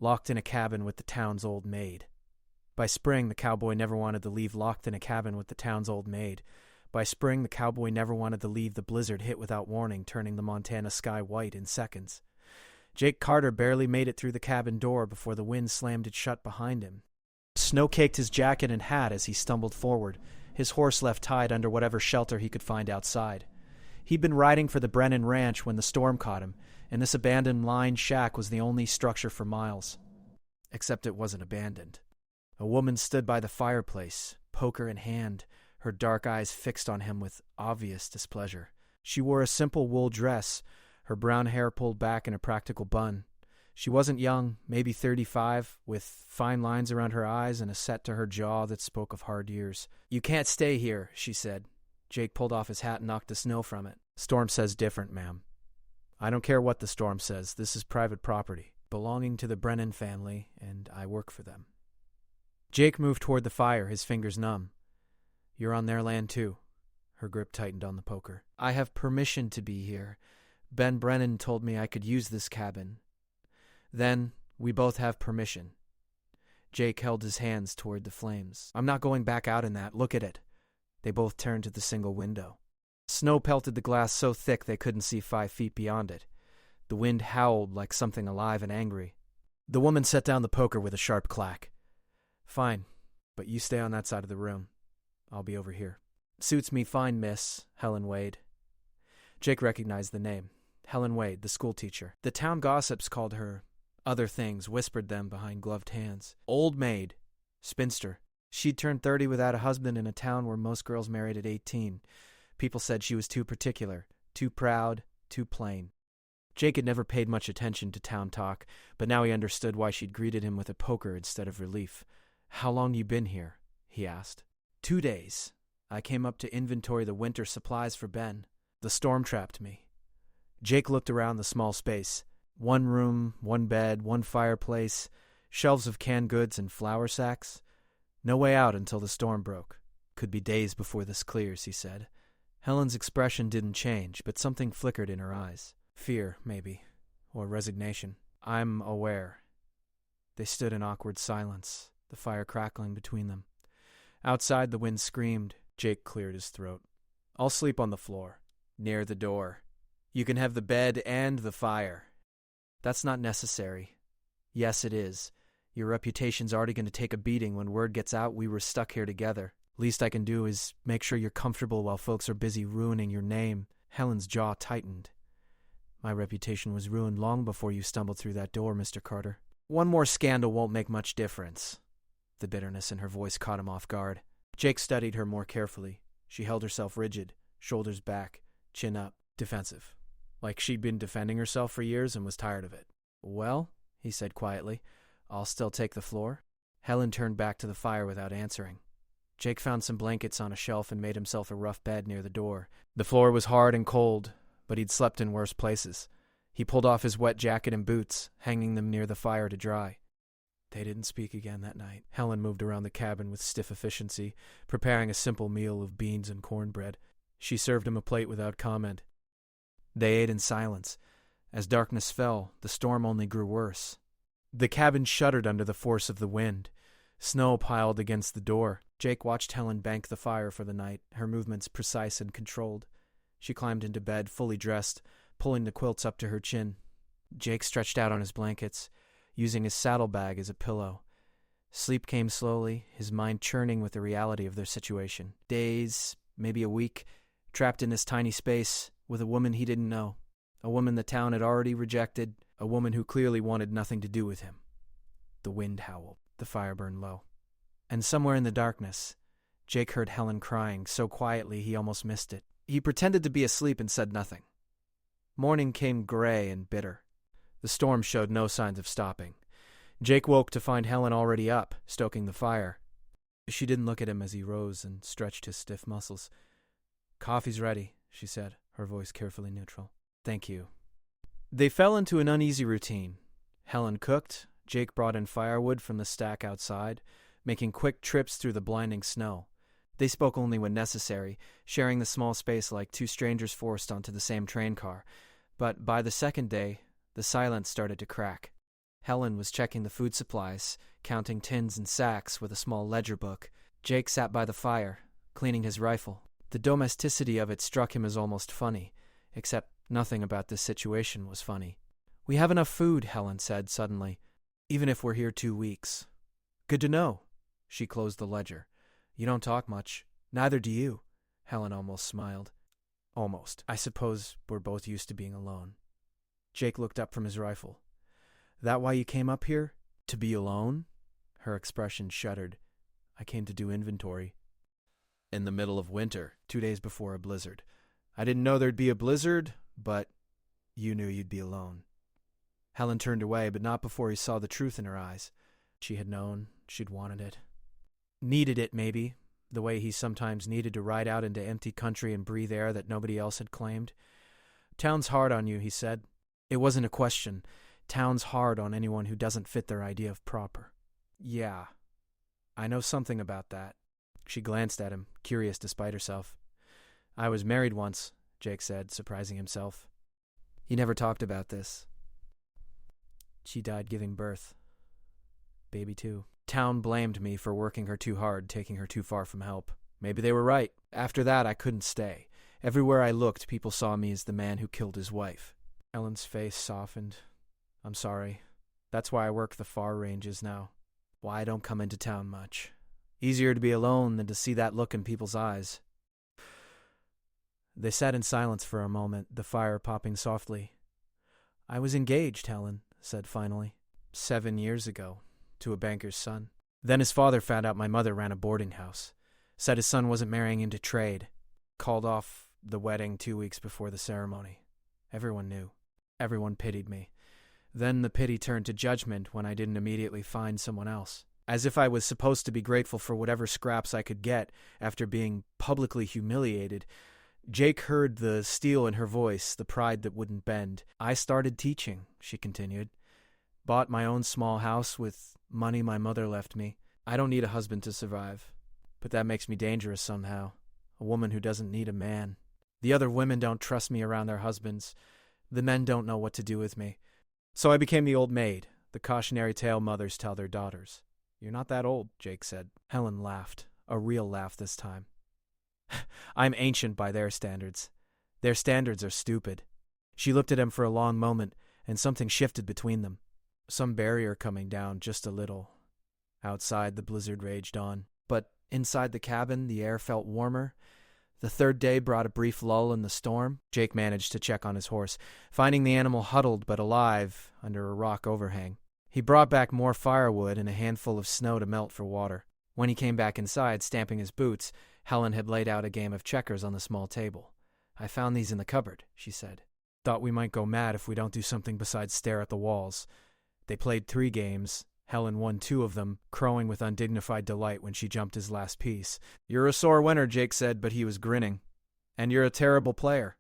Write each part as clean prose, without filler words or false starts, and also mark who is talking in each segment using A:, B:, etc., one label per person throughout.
A: locked in a cabin with the town's old maid. By spring, the cowboy never wanted to leave locked in a cabin with the town's old maid. By spring, the cowboy never wanted to leave the blizzard hit without warning, turning the Montana sky white in seconds. Jake Carter barely made it through the cabin door before the wind slammed it shut behind him. Snow caked his jacket and hat as he stumbled forward, his horse left tied under whatever shelter he could find outside. He'd been riding for the Brennan Ranch when the storm caught him, and this abandoned line shack was the only structure for miles. Except it wasn't abandoned. A woman stood by the fireplace, poker in hand, her dark eyes fixed on him with obvious displeasure. She wore a simple wool dress, her brown hair pulled back in a practical bun. She wasn't young, maybe 35, with fine lines around her eyes and a set to her jaw that spoke of hard years. "You can't stay here," she said. Jake pulled off his hat and knocked the snow from it. "Storm says different, ma'am." "I don't care what the storm says. This is private property, belonging to the Brennan family, and I work for them." Jake moved toward the fire, his fingers numb. "You're on their land, too." Her grip tightened on the poker. "I have permission to be here. Ben Brennan told me I could use this cabin. Then, we both have permission." Jake held his hands toward the flames. "I'm not going back out in that. Look at it." They both turned to the single window. Snow pelted the glass so thick they couldn't see 5 feet beyond it. The wind howled like something alive and angry. The woman set down the poker with a sharp clack. "Fine, but you stay on that side of the room. I'll be over here." "Suits me fine, miss. Helen Wade." Jake recognized the name. Helen Wade, the schoolteacher. The town gossips called her other things, whispered them behind gloved hands. Old maid. Spinster. She'd turned 30 without a husband in a town where most girls married at 18. People said she was too particular, too proud, too plain. Jake had never paid much attention to town talk, but now he understood why she'd greeted him with a poker instead of relief. "How long you been here?" he asked. 2 days. I came up to inventory the winter supplies for Ben. The storm trapped me." Jake looked around the small space. 1 room, 1 bed, 1 fireplace, shelves of canned goods and flour sacks. No way out until the storm broke. "Could be days before this clears," he said. Helen's expression didn't change, but something flickered in her eyes. Fear, maybe, or resignation. "I'm aware." They stood in awkward silence, the fire crackling between them. Outside, the wind screamed. Jake cleared his throat. "I'll sleep on the floor, near the door. You can have the bed and the fire." "That's not necessary." "Yes, it is. Your reputation's already going to take a beating when word gets out we were stuck here together. Least I can do is make sure you're comfortable while folks are busy ruining your name." Helen's jaw tightened. "My reputation was ruined long before you stumbled through that door, Mr. Carter." "One more scandal won't make much difference." The bitterness in her voice caught him off guard. Jake studied her more carefully. She held herself rigid, shoulders back, chin up, defensive. Like she'd been defending herself for years and was tired of it. "Well," he said quietly, "I'll still take the floor." Helen turned back to the fire without answering. Jake found some blankets on a shelf and made himself a rough bed near the door. The floor was hard and cold, but he'd slept in worse places. He pulled off his wet jacket and boots, hanging them near the fire to dry. They didn't speak again that night. Helen moved around the cabin with stiff efficiency, preparing a simple meal of beans and cornbread. She served him a plate without comment. They ate in silence. As darkness fell, the storm only grew worse. The cabin shuddered under the force of the wind. Snow piled against the door. Jake watched Helen bank the fire for the night, her movements precise and controlled. She climbed into bed, fully dressed, pulling the quilts up to her chin. Jake stretched out on his blankets, using his saddlebag as a pillow. Sleep came slowly, his mind churning with the reality of their situation. Days, maybe a week, trapped in this tiny space with a woman he didn't know. A woman the town had already rejected, a woman who clearly wanted nothing to do with him. The wind howled. The fire burned low. And somewhere in the darkness, Jake heard Helen crying so quietly he almost missed it. He pretended to be asleep and said nothing. Morning came gray and bitter. The storm showed no signs of stopping. Jake woke to find Helen already up, stoking the fire. She didn't look at him as he rose and stretched his stiff muscles. "Coffee's ready," she said, her voice carefully neutral. "Thank you." They fell into an uneasy routine. Helen cooked. Jake brought in firewood from the stack outside, making quick trips through the blinding snow. They spoke only when necessary, sharing the small space like two strangers forced onto the same train car. But by the second day, the silence started to crack. Helen was checking the food supplies, counting tins and sacks with a small ledger book. Jake sat by the fire, cleaning his rifle. The domesticity of it struck him as almost funny, except nothing about this situation was funny. "We have enough food," Helen said suddenly, "even if we're here 2 weeks." "Good to know." She closed the ledger. "You don't talk much. Neither do you." Helen almost smiled. "Almost. I suppose we're both used to being alone." Jake looked up from his rifle. "That why you came up here? To be alone?" Her expression shuddered. "I came to do inventory." "In the middle of winter, 2 days before a blizzard. I didn't know there'd be a blizzard, but you knew you'd be alone." Helen turned away, but not before he saw the truth in her eyes. She had known. She'd wanted it. Needed it, maybe, the way he sometimes needed to ride out into empty country and breathe air that nobody else had claimed. "Town's hard on you," he said. It wasn't a question. Town's hard on anyone who doesn't fit their idea of proper. "Yeah, I know something about that." She glanced at him, curious despite herself. "I was married once," Jake said, surprising himself. He never talked about this. "She died giving birth. Baby too. Town blamed me for working her too hard, taking her too far from help. Maybe they were right. After that, I couldn't stay. Everywhere I looked, people saw me as the man who killed his wife." Ellen's face softened. "I'm sorry. That's why I work the far ranges now. Why I don't come into town much. Easier to be alone than to see that look in people's eyes." They sat in silence for a moment, the fire popping softly. "I was engaged," Helen said finally. 7 years ago, to a banker's son. Then his father found out my mother ran a boarding house. Said his son wasn't marrying into trade. Called off the wedding 2 weeks before the ceremony. Everyone knew. Everyone pitied me. Then the pity turned to judgment when I didn't immediately find someone else. As if I was supposed to be grateful for whatever scraps I could get after being publicly humiliated. Jake heard the steel in her voice, the pride that wouldn't bend. "I started teaching," she continued. "Bought my own small house with money my mother left me. I don't need a husband to survive. But that makes me dangerous somehow. A woman who doesn't need a man. The other women don't trust me around their husbands. The men don't know what to do with me. So I became the old maid, the cautionary tale mothers tell their daughters." "You're not that old," Jake said. Helen laughed, a real laugh this time. "I'm ancient by their standards. Their standards are stupid." She looked at him for a long moment, and something shifted between them. Some barrier coming down just a little. Outside, the blizzard raged on. But inside the cabin, the air felt warmer. The third day brought a brief lull in the storm. Jake managed to check on his horse, finding the animal huddled but alive under a rock overhang. He brought back more firewood and a handful of snow to melt for water. When he came back inside, stamping his boots, Helen had laid out a game of checkers on the small table. "I found these in the cupboard," she said. "Thought we might go mad if we don't do something besides stare at the walls." They played 3 games. Helen won 2 of them, crowing with undignified delight when she jumped his last piece. "You're a sore winner," Jake said, but he was grinning. "And you're a terrible player."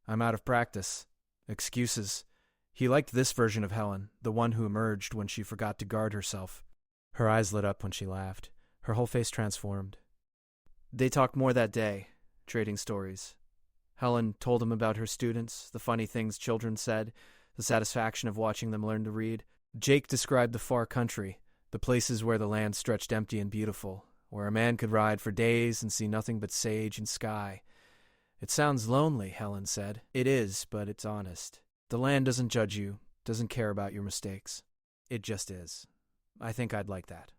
A: "I'm out of practice." Excuses. He liked this version of Helen, the one who emerged when she forgot to guard herself. Her eyes lit up when she laughed. Her whole face transformed. They talked more that day, trading stories. Helen told him about her students, the funny things children said, the satisfaction of watching them learn to read. Jake described the far country, the places where the land stretched empty and beautiful, where a man could ride for days and see nothing but sage and sky. "It sounds lonely," Helen said. "It is, but it's honest. The land doesn't judge you, doesn't care about your mistakes. It just is. I think I'd like that.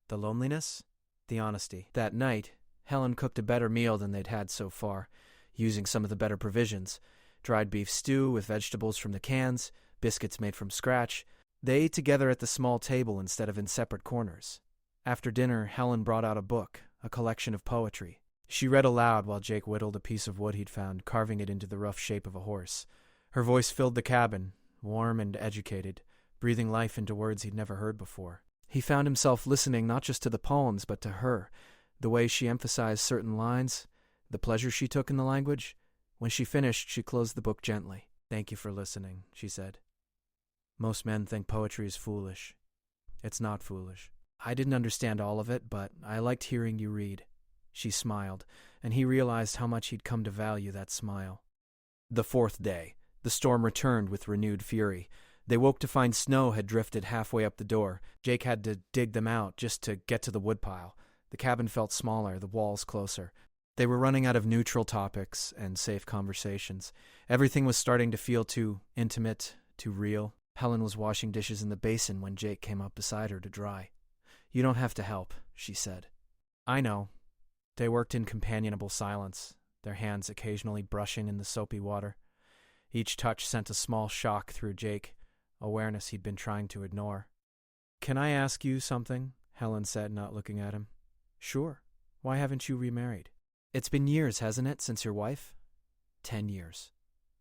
A: The loneliness, the honesty." That night, Helen cooked a better meal than they'd had so far, using some of the better provisions. Dried beef stew with vegetables from the cans, biscuits made from scratch. They ate together at the small table instead of in separate corners. After dinner, Helen brought out a book, a collection of poetry. She read aloud while Jake whittled a piece of wood he'd found, carving it into the rough shape of a horse. Her voice filled the cabin, warm and educated, breathing life into words he'd never heard before. He found himself listening not just to the poems, but to her, the way she emphasized certain lines, the pleasure she took in the language. When she finished, she closed the book gently. "Thank you for listening," she said. "Most men think poetry is foolish. It's not foolish. I didn't understand all of it, but I liked hearing you read." She smiled, and he realized how much he'd come to value that smile. The 4th day, the storm returned with renewed fury. They woke to find snow had drifted halfway up the door. Jake had to dig them out just to get to the woodpile. The cabin felt smaller, the walls closer. They were running out of neutral topics and safe conversations. Everything was starting to feel too intimate, too real. Helen was washing dishes in the basin when Jake came up beside her to dry. "You don't have to help," she said. "I know." They worked in companionable silence, their hands occasionally brushing in the soapy water. Each touch sent a small shock through Jake, awareness he'd been trying to ignore. "Can I ask you something?" Helen said, not looking at him. "Sure. Why haven't you remarried?" "It's been years, hasn't it, since your wife?" 10 years.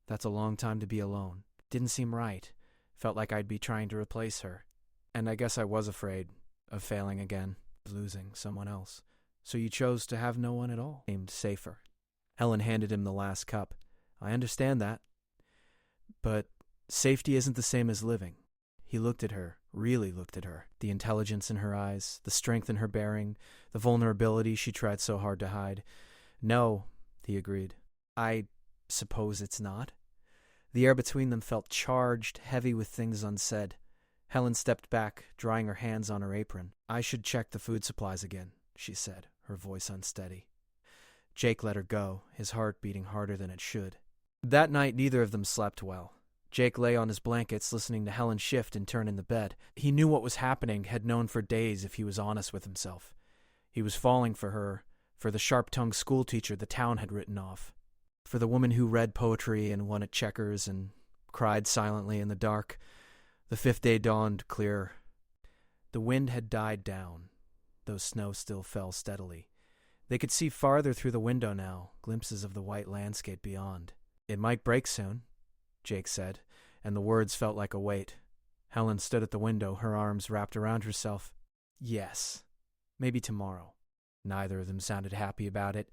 A: That's a long time to be alone. Didn't seem right. Felt like I'd be trying to replace her. And I guess I was afraid of failing again, losing someone else. So you chose to have no one at all. Seemed safer. Helen handed him the last cup. "I understand that. But safety isn't the same as living." He looked at her, really looked at her. The intelligence in her eyes, the strength in her bearing, the vulnerability she tried so hard to hide. "No," he agreed. "I suppose it's not." The air between them felt charged, heavy with things unsaid. Helen stepped back, drying her hands on her apron. "I should check the food supplies again," she said, her voice unsteady. Jake let her go, his heart beating harder than it should. That night, neither of them slept well. Jake lay on his blankets, listening to Helen shift and turn in the bed. He knew what was happening, had known for days if he was honest with himself. He was falling for her, for the sharp-tongued schoolteacher the town had written off, for the woman who read poetry and won at checkers and cried silently in the dark. The fifth day dawned clearer. The wind had died down, though snow still fell steadily. They could see farther through the window now, glimpses of the white landscape beyond. "It might break soon," Jake said, and the words felt like a weight. Helen stood at the window, her arms wrapped around herself. "Yes, maybe tomorrow." Neither of them sounded happy about it.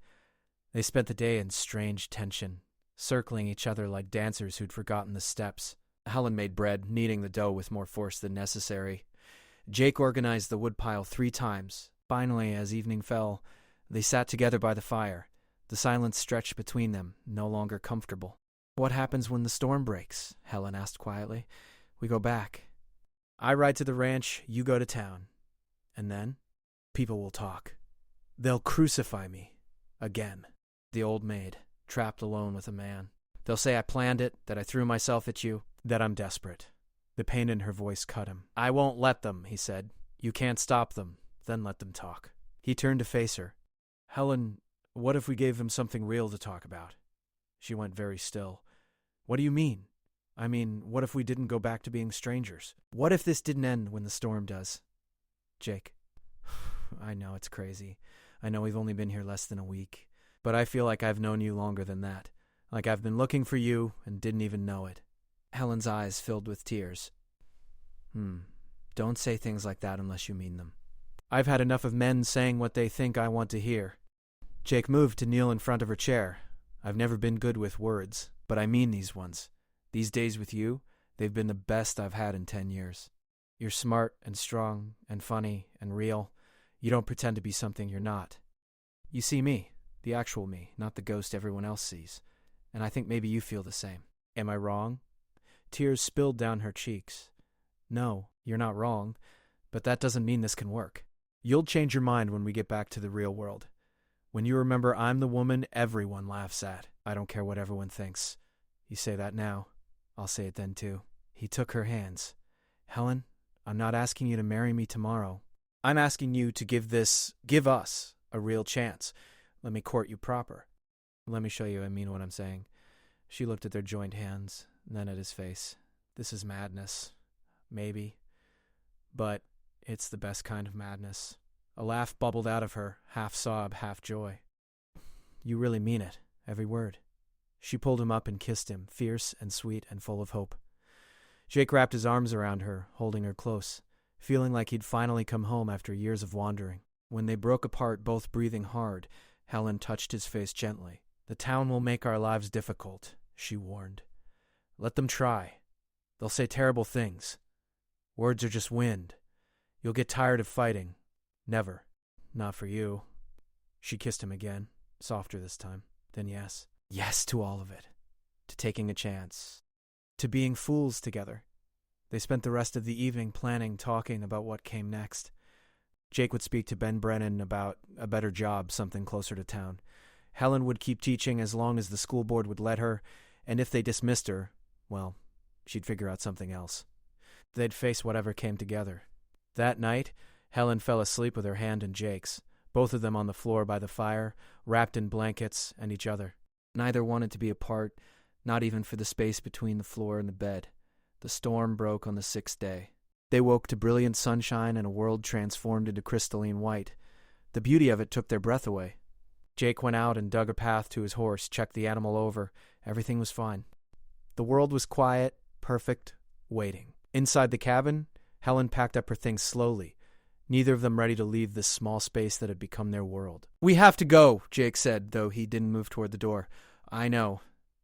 A: They spent the day in strange tension, circling each other like dancers who'd forgotten the steps. Helen made bread, kneading the dough with more force than necessary. Jake organized the woodpile 3 times. Finally, as evening fell, they sat together by the fire. The silence stretched between them, no longer comfortable. "What happens when the storm breaks?" Helen asked quietly. "We go back. I ride to the ranch, you go to town. And then? People will talk. They'll crucify me. Again. The old maid, trapped alone with a man. They'll say I planned it, that I threw myself at you, that I'm desperate." The pain in her voice cut him. "I won't let them," he said. "You can't stop them. Then let them talk." He turned to face her. "Helen, what if we gave them something real to talk about?" She went very still. "What do you mean? I mean, what if we didn't go back to being strangers? What if this didn't end when the storm does?" "Jake, I know it's crazy. I know we've only been here less than a week. But I feel like I've known you longer than that. Like I've been looking for you and didn't even know it." Helen's eyes filled with tears. Don't say things like that unless you mean them. I've had enough of men saying what they think I want to hear." Jake moved to kneel in front of her chair. "I've never been good with words, but I mean these ones. These days with you, they've been the best I've had in 10 years. You're smart and strong and funny and real. You don't pretend to be something you're not. You see me, the actual me, not the ghost everyone else sees. And I think maybe you feel the same. Am I wrong?" Tears spilled down her cheeks. "No, you're not wrong, but that doesn't mean this can work. You'll change your mind when we get back to the real world. When you remember I'm the woman everyone laughs at. I don't care what everyone thinks. You say that now, I'll say it then too." He took her hands. "Helen, I'm not asking you to marry me tomorrow. I'm asking you to give us a real chance. Let me court you proper. Let me show you I mean what I'm saying." She looked at their joined hands, then at his face. "This is madness. Maybe. But it's the best kind of madness." A laugh bubbled out of her, half sob, half joy. "You really mean it, every word." She pulled him up and kissed him, fierce and sweet and full of hope. Jake wrapped his arms around her, holding her close, feeling like he'd finally come home after years of wandering. When they broke apart, both breathing hard, Helen touched his face gently. "The town will make our lives difficult," she warned. "Let them try. They'll say terrible things. Words are just wind. You'll get tired of fighting. Never. Not for you." She kissed him again, softer this time. Then yes. Yes to all of it. To taking a chance. To being fools together. They spent the rest of the evening planning, talking about what came next. Jake would speak to Ben Brennan about a better job, something closer to town. Helen would keep teaching as long as the school board would let her, and if they dismissed her, well, she'd figure out something else. They'd face whatever came together. That night, Helen fell asleep with her hand in Jake's, both of them on the floor by the fire, wrapped in blankets and each other. Neither wanted to be apart, not even for the space between the floor and the bed. The storm broke on the 6th day. They woke to brilliant sunshine and a world transformed into crystalline white. The beauty of it took their breath away. Jake went out and dug a path to his horse, checked the animal over. Everything was fine. The world was quiet, perfect, waiting. Inside the cabin, Helen packed up her things slowly, neither of them ready to leave this small space that had become their world. "We have to go," Jake said, though he didn't move toward the door. "I know.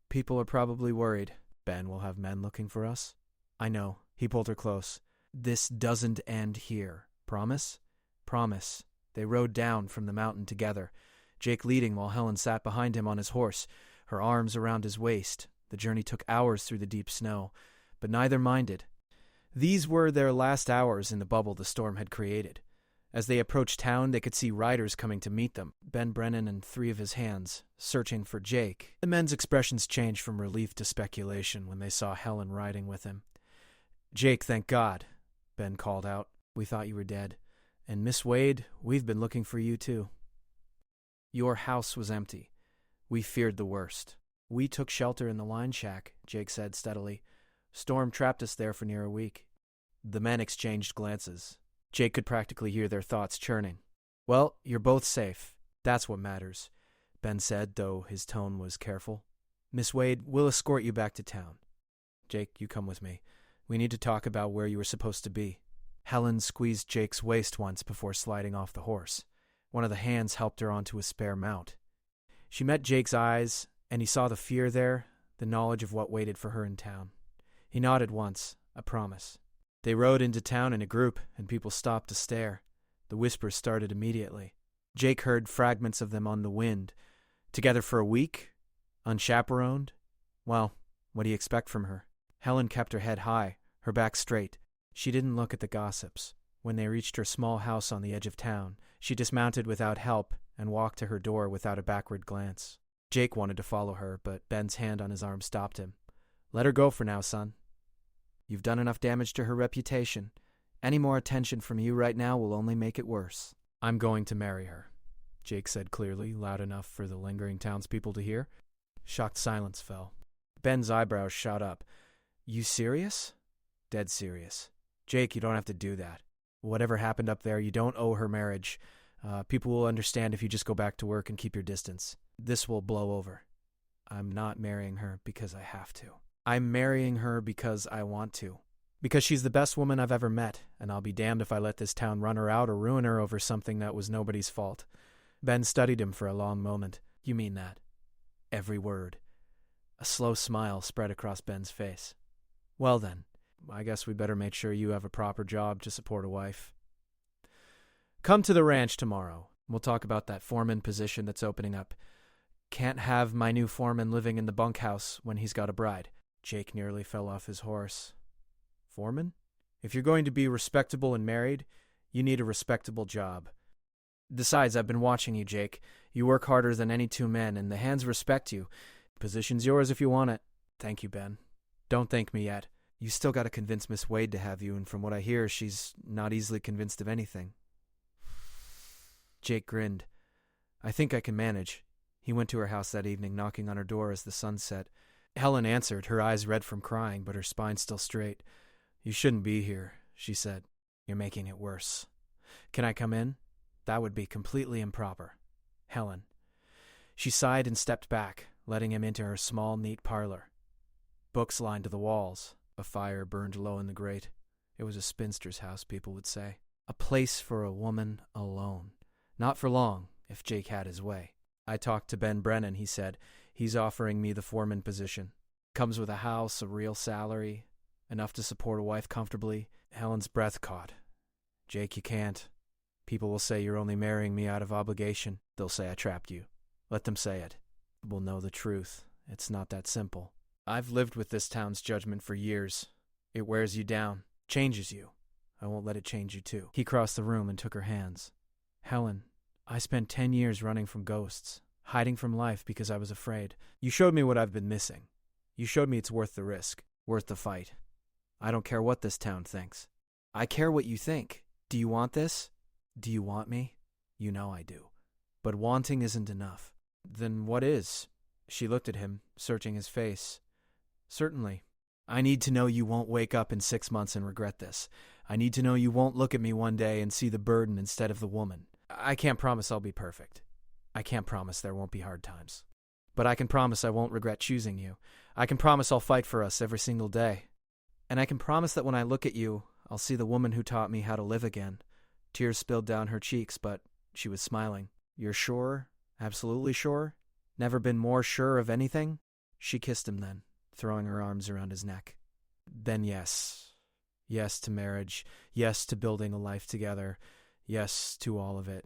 A: People are probably worried. Ben will have men looking for us." "I know." He pulled her close. "This doesn't end here. Promise?" "Promise." They rode down from the mountain together, Jake leading while Helen sat behind him on his horse, her arms around his waist. The journey took hours through the deep snow, but neither minded. These were their last hours in the bubble the storm had created. As they approached town, they could see riders coming to meet them, Ben Brennan and 3 of his hands, searching for Jake. The men's expressions changed from relief to speculation when they saw Helen riding with him. "Jake, thank God," Ben called out. "We thought you were dead. And Miss Wade, we've been looking for you too." "Your house was empty. We feared the worst. We took shelter in the line shack," Jake said steadily. "Storm trapped us there for near a week." The men exchanged glances. Jake could practically hear their thoughts churning. "Well, you're both safe. That's what matters," Ben said, though his tone was careful. "Miss Wade, we'll escort you back to town. Jake, you come with me. We need to talk about where you were supposed to be." Helen squeezed Jake's waist once before sliding off the horse. One of the hands helped her onto a spare mount. She met Jake's eyes, and he saw the fear there, the knowledge of what waited for her in town. He nodded once, a promise. They rode into town in a group, and people stopped to stare. The whispers started immediately. Jake heard fragments of them on the wind. Together for a week? Unchaperoned? Well, what do you expect from her? Helen kept her head high, her back straight. She didn't look at the gossips. When they reached her small house on the edge of town, she dismounted without help and walked to her door without a backward glance. Jake wanted to follow her, but Ben's hand on his arm stopped him. "Let her go for now, son. You've done enough damage to her reputation. Any more attention from you right now will only make it worse." "I'm going to marry her," Jake said clearly, loud enough for the lingering townspeople to hear. Shocked silence fell. Ben's eyebrows shot up. "You serious?" "Dead serious." "Jake, you don't have to do that. Whatever happened up there, you don't owe her marriage. People will understand if you just go back to work and keep your distance. This will blow over." "I'm not marrying her because I have to. I'm marrying her because I want to. Because she's the best woman I've ever met, and I'll be damned if I let this town run her out or ruin her over something that was nobody's fault." Ben studied him for a long moment. "You mean that?" "Every word." A slow smile spread across Ben's face. "Well then, I guess we better make sure you have a proper job to support a wife. Come to the ranch tomorrow. We'll talk about that foreman position that's opening up. Can't have my new foreman living in the bunkhouse when he's got a bride." Jake nearly fell off his horse. "Foreman? If you're going to be respectable and married, you need a respectable job. Besides, I've been watching you, Jake. You work harder than any 2 men, and the hands respect you. Position's yours if you want it." "Thank you, Ben." "Don't thank me yet. You still got to convince Miss Wade to have you, and from what I hear, she's not easily convinced of anything." Jake grinned. "I think I can manage." He went to her house that evening, knocking on her door as the sun set. Helen answered, her eyes red from crying, but her spine still straight. "You shouldn't be here," she said. "You're making it worse." "Can I come in?" "That would be completely improper." "Helen." She sighed and stepped back, letting him into her small, neat parlor. Books lined the walls. A fire burned low in the grate. It was a spinster's house, people would say. A place for a woman alone. Not for long, if Jake had his way. "I talked to Ben Brennan," he said. "He's offering me the foreman position. Comes with a house, a real salary, enough to support a wife comfortably." Helen's breath caught. "Jake, you can't. People will say you're only marrying me out of obligation. They'll say I trapped you. Let them say it. We'll know the truth. It's not that simple. I've lived with this town's judgment for years. It wears you down, changes you. I won't let it change you too. He crossed the room and took her hands. Helen, I spent 10 years running from ghosts, hiding from life because I was afraid. You showed me what I've been missing. You showed me it's worth the risk, worth the fight. I don't care what this town thinks. I care what you think. Do you want this? Do you want me? You know I do. But wanting isn't enough. Then what is? She looked at him, searching his face. Certainly. I need to know you won't wake up in 6 months and regret this. I need to know you won't look at me one day and see the burden instead of the woman. I can't promise I'll be perfect. I can't promise there won't be hard times. But I can promise I won't regret choosing you. I can promise I'll fight for us every single day. And I can promise that when I look at you, I'll see the woman who taught me how to live again. Tears spilled down her cheeks, but she was smiling. You're sure? Absolutely sure? Never been more sure of anything? She kissed him then, throwing her arms around his neck. Then yes. Yes to marriage. Yes to building a life together. Yes to all of it.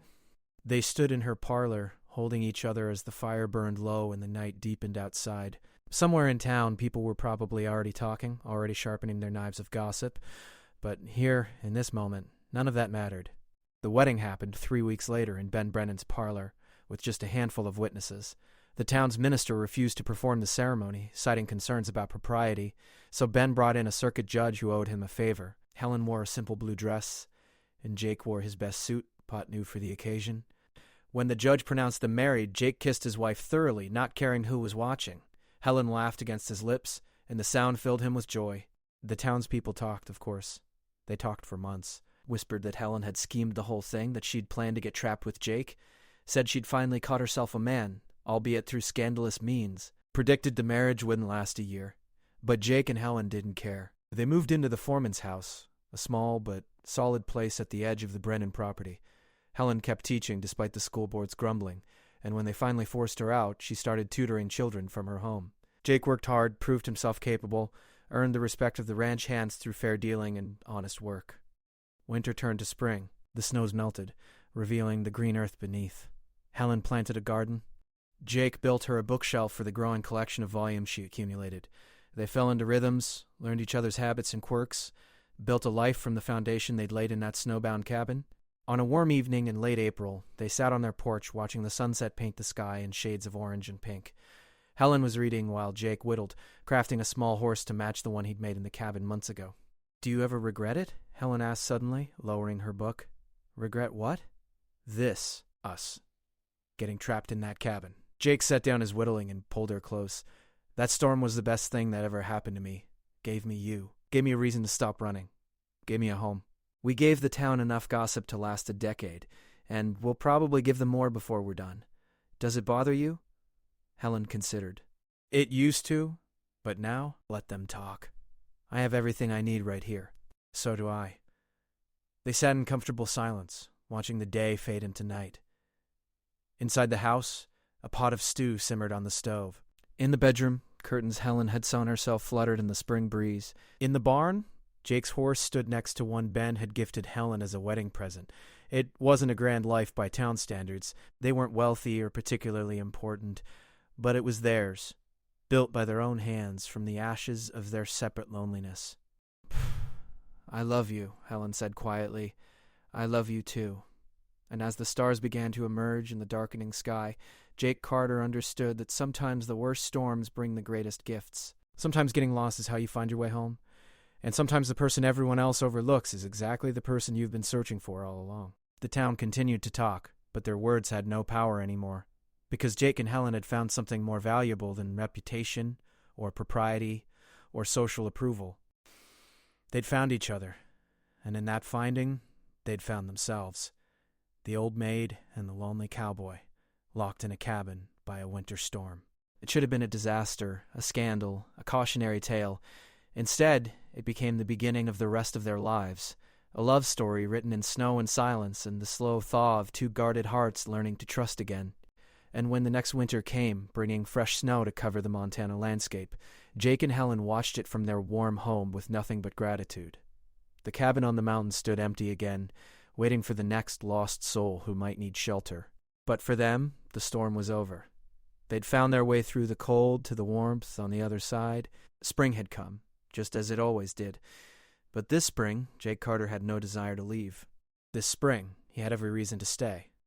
A: They stood in her parlor, holding each other as the fire burned low and the night deepened outside. Somewhere in town, people were probably already talking, already sharpening their knives of gossip. But here, in this moment, none of that mattered. The wedding happened 3 weeks later in Ben Brennan's parlor, with just a handful of witnesses. The town's minister refused to perform the ceremony, citing concerns about propriety, so Ben brought in a circuit judge who owed him a favor. Helen wore a simple blue dress, and Jake wore his best suit, pot new for the occasion. When the judge pronounced them married, Jake kissed his wife thoroughly, not caring who was watching. Helen laughed against his lips, and the sound filled him with joy. The townspeople talked, of course. They talked for months, whispered that Helen had schemed the whole thing, that she'd planned to get trapped with Jake, said she'd finally caught herself a man, albeit through scandalous means, predicted the marriage wouldn't last a year. But Jake and Helen didn't care. They moved into the foreman's house, a small but solid place at the edge of the Brennan property. Helen kept teaching despite the school board's grumbling, and when they finally forced her out, she started tutoring children from her home. Jake worked hard, proved himself capable, earned the respect of the ranch hands through fair dealing and honest work. Winter turned to spring. The snows melted, revealing the green earth beneath. Helen planted a garden. Jake built her a bookshelf for the growing collection of volumes she accumulated. They fell into rhythms, learned each other's habits and quirks, built a life from the foundation they'd laid in that snowbound cabin. On a warm evening in late April, they sat on their porch watching the sunset paint the sky in shades of orange and pink. Helen was reading while Jake whittled, crafting a small horse to match the one he'd made in the cabin months ago. "Do you ever regret it?" Helen asked suddenly, lowering her book. "Regret what?" "This. Us. Getting trapped in that cabin." Jake set down his whittling and pulled her close. "That storm was the best thing that ever happened to me. Gave me you. Gave me a reason to stop running. Gave me a home. We gave the town enough gossip to last a decade, and we'll probably give them more before we're done. Does it bother you?" Helen considered. "It used to, but now, let them talk. I have everything I need right here." "So do I." They sat in comfortable silence, watching the day fade into night. Inside the house, a pot of stew simmered on the stove. In the bedroom, curtains Helen had sewn herself fluttered in the spring breeze. In the barn, Jake's horse stood next to one Ben had gifted Helen as a wedding present. It wasn't a grand life by town standards. They weren't wealthy or particularly important, but it was theirs, built by their own hands from the ashes of their separate loneliness. "I love you," Helen said quietly. "I love you too." And as the stars began to emerge in the darkening sky, Jake Carter understood that sometimes the worst storms bring the greatest gifts. Sometimes getting lost is how you find your way home. And sometimes the person everyone else overlooks is exactly the person you've been searching for all along. The town continued to talk, but their words had no power anymore, because Jake and Helen had found something more valuable than reputation, or propriety, or social approval. They'd found each other, and in that finding, they'd found themselves. The old maid and the lonely cowboy, locked in a cabin by a winter storm. It should have been a disaster, a scandal, a cautionary tale. Instead, it became the beginning of the rest of their lives, a love story written in snow and silence and the slow thaw of two guarded hearts learning to trust again. And when the next winter came, bringing fresh snow to cover the Montana landscape, Jake and Helen watched it from their warm home with nothing but gratitude. The cabin on the mountain stood empty again, waiting for the next lost soul who might need shelter. But for them, the storm was over. They'd found their way through the cold to the warmth on the other side. Spring had come, just as it always did. But this spring, Jake Carter had no desire to leave. This spring, he had every reason to stay.